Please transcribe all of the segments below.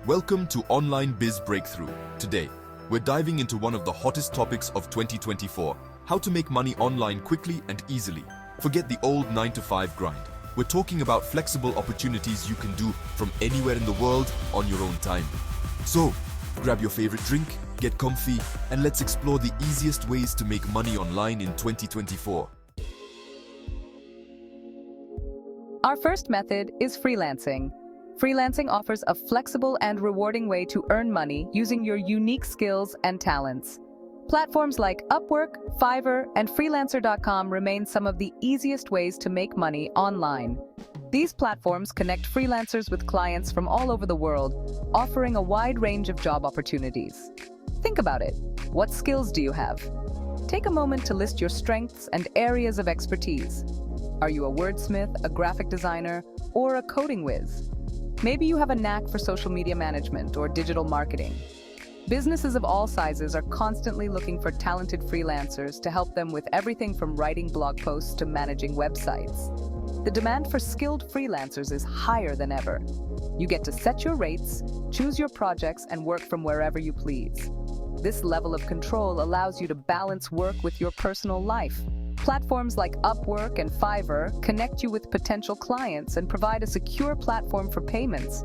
Welcome to Online Biz Breakthrough. Today, we're diving into one of the hottest topics of 2024, how to make money online quickly and easily. Forget the old 9-to-5 grind. We're talking about flexible opportunities you can do from anywhere in the world on your own time. So, grab your favorite drink, get comfy, and let's explore the easiest ways to make money online in 2024. Our first method is freelancing. Freelancing offers a flexible and rewarding way to earn money using your unique skills and talents. Platforms like Upwork, Fiverr, and Freelancer.com remain some of the easiest ways to make money online. These platforms connect freelancers with clients from all over the world, offering a wide range of job opportunities. Think about it. What skills do you have? Take a moment to list your strengths and areas of expertise. Are you a wordsmith, a graphic designer, or a coding whiz? Maybe you have a knack for social media management or digital marketing. Businesses of all sizes are constantly looking for talented freelancers to help them with everything from writing blog posts to managing websites. The demand for skilled freelancers is higher than ever. You get to set your rates, choose your projects, and work from wherever you please. This level of control allows you to balance work with your personal life. Platforms like Upwork and Fiverr connect you with potential clients and provide a secure platform for payments.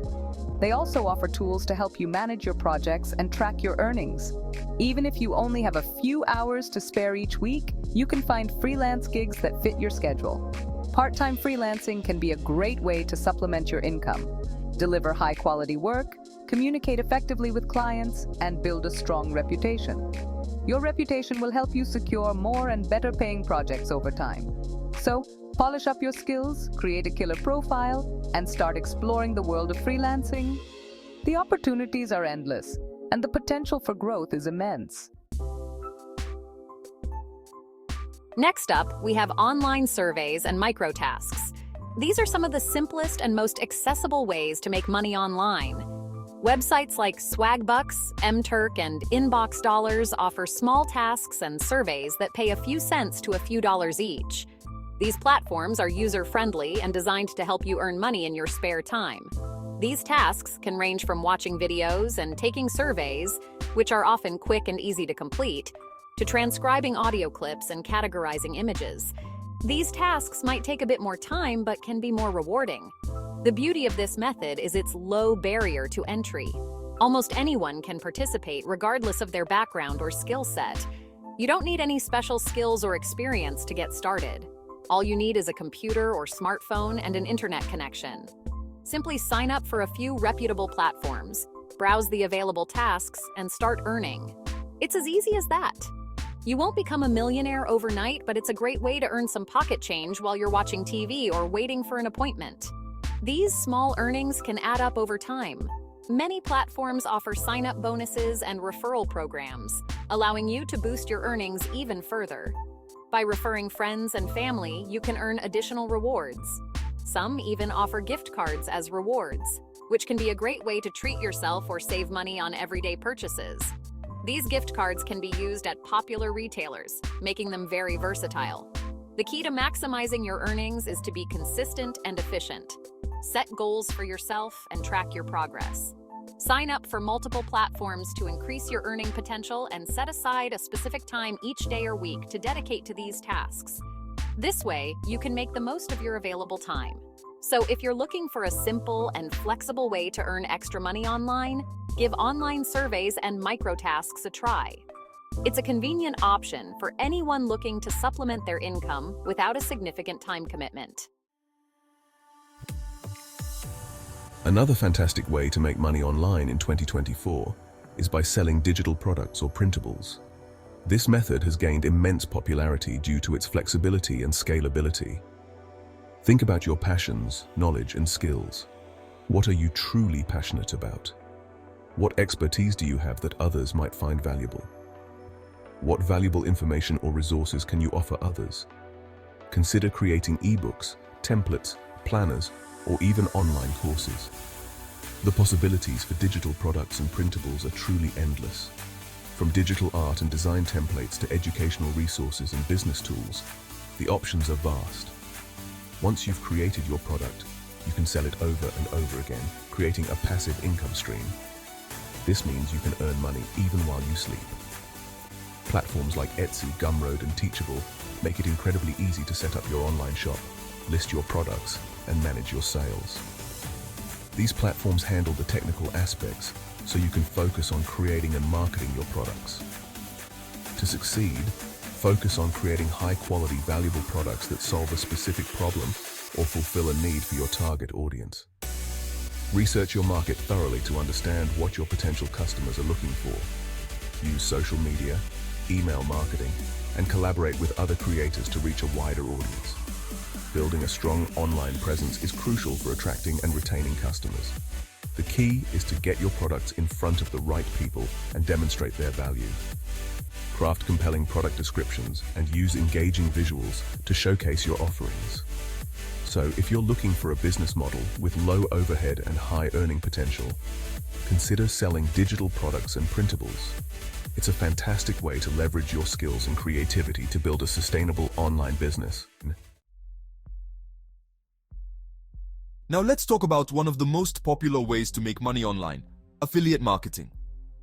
They also offer tools to help you manage your projects and track your earnings. Even if you only have a few hours to spare each week, you can find freelance gigs that fit your schedule. Part-time freelancing can be a great way to supplement your income, deliver high-quality work, communicate effectively with clients, and build a strong reputation. Your reputation will help you secure more and better-paying projects over time. So, polish up your skills, create a killer profile, and start exploring the world of freelancing. The opportunities are endless, and the potential for growth is immense. Next up, we have online surveys and microtasks. These are some of the simplest and most accessible ways to make money online. Websites like Swagbucks, Mturk, and Inbox Dollars offer small tasks and surveys that pay a few cents to a few dollars each. These platforms are user-friendly and designed to help you earn money in your spare time. These tasks can range from watching videos and taking surveys, which are often quick and easy to complete, to transcribing audio clips and categorizing images. These tasks might take a bit more time but can be more rewarding. The beauty of this method is its low barrier to entry. Almost anyone can participate regardless of their background or skill set. You don't need any special skills or experience to get started. All you need is a computer or smartphone and an internet connection. Simply sign up for a few reputable platforms, browse the available tasks, and start earning. It's as easy as that. You won't become a millionaire overnight, but it's a great way to earn some pocket change while you're watching TV or waiting for an appointment. These small earnings can add up over time. Many platforms offer sign-up bonuses and referral programs, allowing you to boost your earnings even further. By referring friends and family, you can earn additional rewards. Some even offer gift cards as rewards, which can be a great way to treat yourself or save money on everyday purchases. These gift cards can be used at popular retailers, making them very versatile. The key to maximizing your earnings is to be consistent and efficient. Set goals for yourself and track your progress. Sign up for multiple platforms to increase your earning potential and set aside a specific time each day or week to dedicate to these tasks. This way, you can make the most of your available time. So if you're looking for a simple and flexible way to earn extra money online, give online surveys and microtasks a try. It's a convenient option for anyone looking to supplement their income without a significant time commitment. Another fantastic way to make money online in 2024 is by selling digital products or printables. This method has gained immense popularity due to its flexibility and scalability. Think about your passions, knowledge, and skills. What are you truly passionate about? What expertise do you have that others might find valuable? What valuable information or resources can you offer others? Consider creating ebooks, templates, planners, or even online courses. The possibilities for digital products and printables are truly endless. From digital art and design templates to educational resources and business tools, the options are vast. Once you've created your product, you can sell it over and over again, creating a passive income stream. This means you can earn money even while you sleep. Platforms like Etsy, Gumroad, and Teachable make it incredibly easy to set up your online shop, list your products, and manage your sales. These platforms handle the technical aspects so you can focus on creating and marketing your products. To succeed, focus on creating high-quality, valuable products that solve a specific problem or fulfill a need for your target audience. Research your market thoroughly to understand what your potential customers are looking for. Use social media, email marketing, and collaborate with other creators to reach a wider audience. Building a strong online presence is crucial for attracting and retaining customers. The key is to get your products in front of the right people and demonstrate their value. Craft compelling product descriptions and use engaging visuals to showcase your offerings. So, if you're looking for a business model with low overhead and high earning potential, consider selling digital products and printables. It's a fantastic way to leverage your skills and creativity to build a sustainable online business. Now let's talk about one of the most popular ways to make money online: affiliate marketing.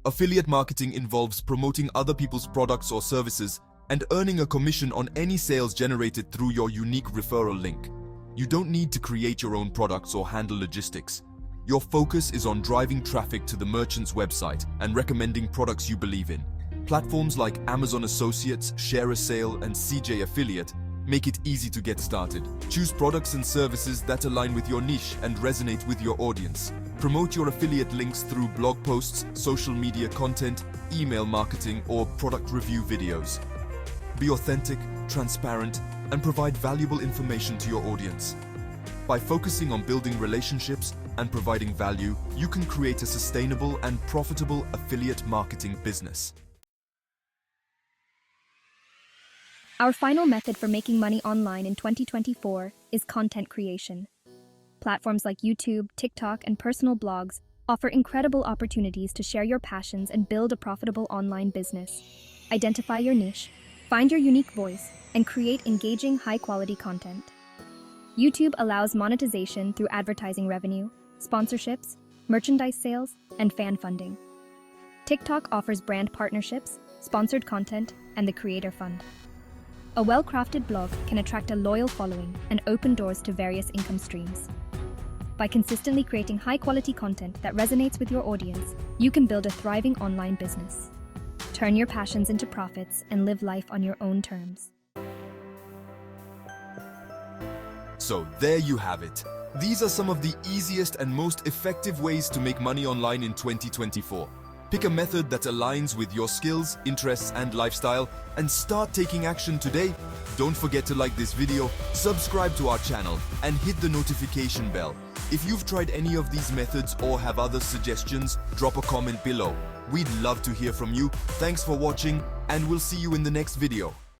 Affiliate marketing involves promoting other people's products or services and earning a commission on any sales generated through your unique referral link. You don't need to create your own products or handle logistics. Your focus is on driving traffic to the merchant's website and recommending products you believe in. Platforms like Amazon Associates, Share a Sale, and CJ Affiliate make it easy to get started. Choose products and services that align with your niche and resonate with your audience. Promote your affiliate links through blog posts, social media content, email marketing, or product review videos. Be authentic, transparent, and provide valuable information to your audience. By focusing on building relationships and providing value, you can create a sustainable and profitable affiliate marketing business. Our final method for making money online in 2024 is content creation. Platforms like YouTube, TikTok, and personal blogs offer incredible opportunities to share your passions and build a profitable online business. Identify your niche, find your unique voice, and create engaging, high-quality content. YouTube allows monetization through advertising revenue, sponsorships, merchandise sales, and fan funding. TikTok offers brand partnerships, sponsored content, and the Creator Fund. A well-crafted blog can attract a loyal following and open doors to various income streams. By consistently creating high-quality content that resonates with your audience, you can build a thriving online business. Turn your passions into profits and live life on your own terms. So there you have it. These are some of the easiest and most effective ways to make money online in 2024. Pick a method that aligns with your skills, interests, and lifestyle, and start taking action today. Don't forget to like this video, subscribe to our channel, and hit the notification bell. If you've tried any of these methods or have other suggestions, drop a comment below. We'd love to hear from you. Thanks for watching, and we'll see you in the next video.